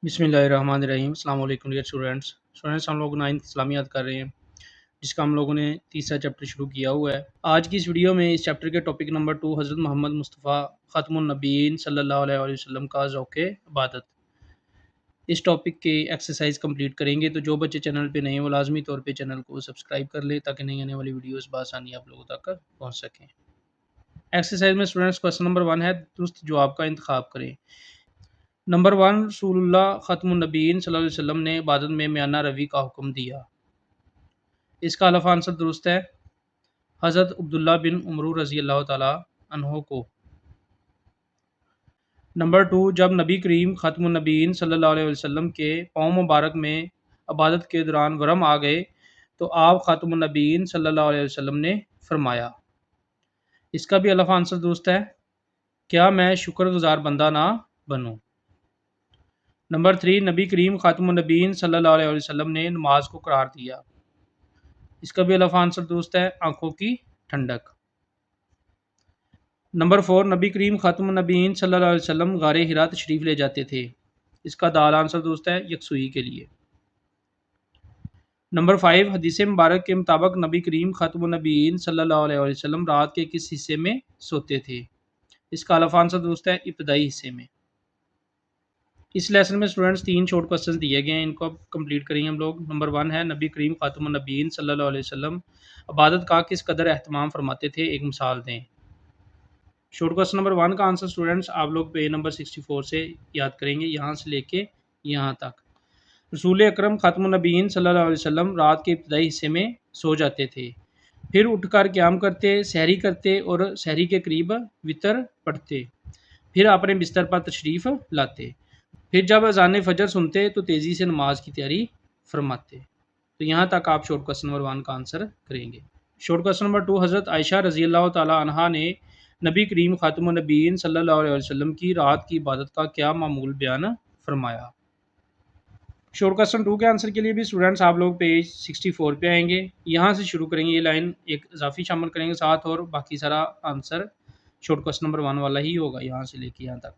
बिस्मिल्लाहिर्रहमानिर्रहीम। अस्सलाम वालेकुम डियर स्टूडेंट्स। हम लोग 9th इस्लामियात कर रहे हैं, जिसका हम लोगों ने तीसरा चैप्टर शुरू किया हुआ है। आज की इस वीडियो में इस चैप्टर के टॉपिक नंबर 2 हज़रत मोहम्मद मुस्तफ़ा ख़ातमुन नबीयीन सल्लल्लाहु अलैहि वसल्लम का ज़ौक़ इबादत, इस टॉपिक के एक्सरसाइज कंप्लीट करेंगे। तो जो बच्चे चैनल पे नए हैं वो लाजमी तौर पे चैनल को सब्सक्राइब कर लें ताकि नई आने वाली वीडियोस बआसानी आप लोगों तक पहुँच सकें। एक्सरसाइज में स्टूडेंट्स क्वेश्चन नंबर 1 है, दुरुस्त जवाब का इंतखाब करें। नंबर 1, रसूलुल्लाह ख़ातमुन नबीयीन सल्लल्लाहु अलैहि वसल्लम ने इबादत में म्याना रवी का हुक्म दिया। इसका अलफ़ आंसर दुरुस्त है, हज़रत अब्दुल्ला बिन उमरू रज़ी अल्लाह तआला अन्हो को। नंबर 2, जब नबी करीम ख़ातमुन नबीयीन सल्लल्लाहु अलैहि वसल्लम के पाँव मुबारक में इबादत के दौरान वरम आ गए तो आप ख़ातमुन नबीयीन सल्लल्लाहु अलैहि वसल्लम ने फरमाया। इसका भी अलफ़ आंसर दुरुस्त है, क्या मैं शुक्रगुज़ार बंदा ना बनूँ। नंबर 3, नबी करीम ख़ातमुन नबीयीन सल्लल्लाहु अलैहि वसल्लम ने नमाज को करार दिया। इसका भी अलफ़ आंसर दुरुस्त है, आँखों की ठंडक। नंबर 4, नबी करीम ख़ातमुन नबीयीन सल्लल्लाहु अलैहि वसल्लम गारे हिरा तशरीफ़ ले जाते थे। इसका दाल आंसर दुरुस्त है, यकसुई के लिए। नंबर 5, हदीस मुबारक के मुताबिक नबी करीम ख़ातमुन नबीयीन सल्लल्लाहु अलैहि वसल्लम रात के किस हिस्से में सोते थे। इसका अलफ़ आंसर दुरुस्त है, इब्तदाई हिस्से में। इस लेसन में स्टूडेंट्स 3 शॉर्ट क्वेश्चंस दिए गए हैं, इनको अब कंप्लीट करेंगे हम लोग। नंबर 1 है, नबी करीम ख़ातमुन नबीयीन सल्लल्लाहु अलैहि वसल्लम इबादत का किस कदर एहतमाम फरमाते थे, एक मिसाल दें। शॉर्ट क्वेश्चन नंबर 1 का आंसर स्टूडेंट्स आप लोग पेज नंबर 64 से याद करेंगे, यहाँ से लेके यहाँ तक। रसूल अकरम ख़ातमुन नबीयीन सल्लल्लाहु अलैहि वसल्लम रात के इब्तदाई हिस्से में सो जाते थे, फिर उठकर क़याम करते, सहरी करते और सहरी के करीब वितर पढ़ते, फिर अपने बिस्तर पर तशरीफ़ लाते, फिर जब अज़ान फ़जर सुनते तो तेज़ी से नमाज की तैयारी फरमाते। तो यहाँ तक आप शॉर्ट क्वेश्चन नंबर 1 का आंसर करेंगे। शॉर्ट क्वेश्चन नंबर 2, हज़रत आयशा रज़ी अल्लाह तआला अन्हा ने नबी करीम ख़ातमुन नबीयीन सल्लल्लाहु अलैहि वसल्लम की रात की इबादत का क्या मामूल बयान फरमाया। शॉर्ट क्वेश्चन 2 के आंसर के लिए भी स्टूडेंट्स आप लोग पेज 64 पे आएंगे, यहाँ से शुरू करेंगे, ये लाइन एक इजाफी शामिल करेंगे साथ, और बाकी सारा आंसर शॉर्ट क्वेश्चन नंबर 1 वाला ही होगा, यहाँ से लेके यहाँ तक।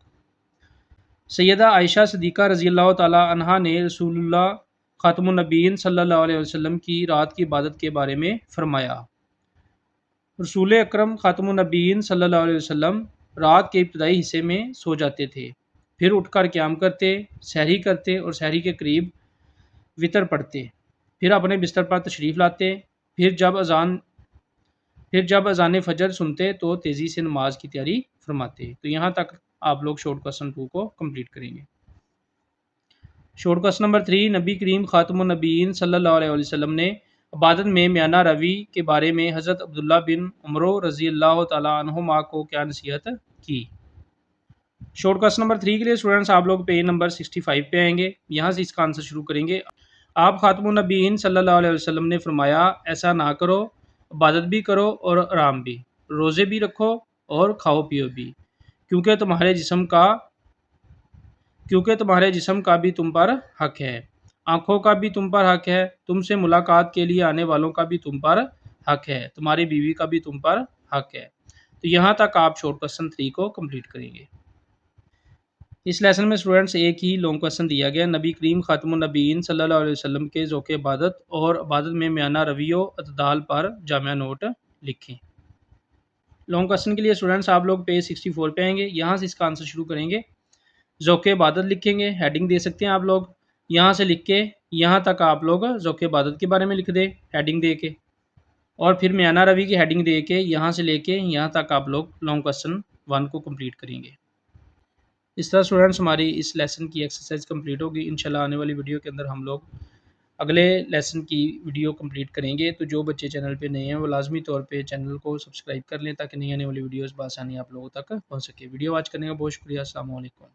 सैयदा आयशा सिद्दीक़ा रज़ी अल्लाह तआला अन्हा ने रसूलुल्लाह ख़ातमुन नबीयीन सल्लल्लाहु अलैहि वसल्लम की रात की इबादत के बारे में फ़रमाया। रसूल अकरम ख़ातमुन नबीयीन सल्लल्लाहु अलैहि वसल्लम रात के इब्तदाई हिस्से में सो जाते थे, फिर उठकर क़याम करते, सहरी करते और सहरी के करीब वितर पढ़ते, फिर अपने बिस्तर पर तशरीफ़ लाते, फिर जब अज़ान फ़जर सुनते तो तेज़ी से नमाज की तैयारी फरमाते। तो यहाँ तक आप लोग शॉर्ट क्वेश्चन 2 को कंप्लीट करेंगे। शॉर्ट क्वेश्चन नंबर 3, नबी करीम ख़ातमुन नबीयीन सल्लल्लाहु अलैहि वसल्लम ने इबादत में म्याना रवी के बारे में हज़रत अब्दुल्ला बिन उमर रज़ी अल्लाह तआला अन्हुमा को क्या नसीहत की। शॉर्ट क्वेश्चन नंबर 3 के लिए स्टूडेंट्स आप लोग पेज नंबर 65 पे आएंगे, यहाँ से इसका आंसर शुरू करेंगे। आप ख़ातमुन नबीयीन सल्लल्लाहु अलैहि वसल्लम ने फरमाया, ऐसा ना करो, इबादत भी करो और आराम भी, रोज़े भी रखो और खाओ पियो भी, क्योंकि तुम्हारे जिस्म का भी तुम पर हक है, आँखों का भी तुम पर हक है, तुमसे मुलाकात के लिए आने वालों का भी तुम पर हक है, तुम्हारी बीवी का भी तुम पर हक है। तो यहाँ तक आप शॉर्ट क्वेश्चन 3 को कंप्लीट करेंगे। इस लेसन में स्टूडेंट्स एक ही लॉन्ग क्वेश्चन दिया गया, नबी करीम ख़ातमुन नबीयीन सल्लल्लाहु अलैहि वसल्लम के ज़ौक़ इबादत और इबादत में म्याना रवियो अतदाल पर जामिया नोट लिखें। लॉन्ग क्वेश्चन के लिए स्टूडेंट्स आप लोग पेज 64 पे आएंगे, यहाँ से इसका आंसर शुरू करेंगे। ज़ौक़ इबादत लिखेंगे, हेडिंग दे सकते हैं आप लोग, यहाँ से लिख के यहाँ तक आप लोग ज़ौक़ इबादत के बारे में लिख दें हेडिंग दे के, और फिर म्याना रवी की हेडिंग दे के यहाँ से लेके यहाँ तक आप लोग लॉन्ग क्वेश्चन 1 को कंप्लीट करेंगे। इस तरह स्टूडेंट्स हमारी इस लेसन की एक्सरसाइज कंप्लीट होगी। इंशाल्लाह आने वाली वीडियो के अंदर हम लोग अगले लेसन की वीडियो कंप्लीट करेंगे। तो जो बच्चे चैनल पे नए हैं वो लाजमी तौर पे चैनल को सब्सक्राइब कर लें ताकि नई आने वाली वीडियोस बआसानी आप लोगों तक पहुंच सके। वीडियो वॉच करने का बहुत शुक्रिया। अस्सलाम वालेकुम।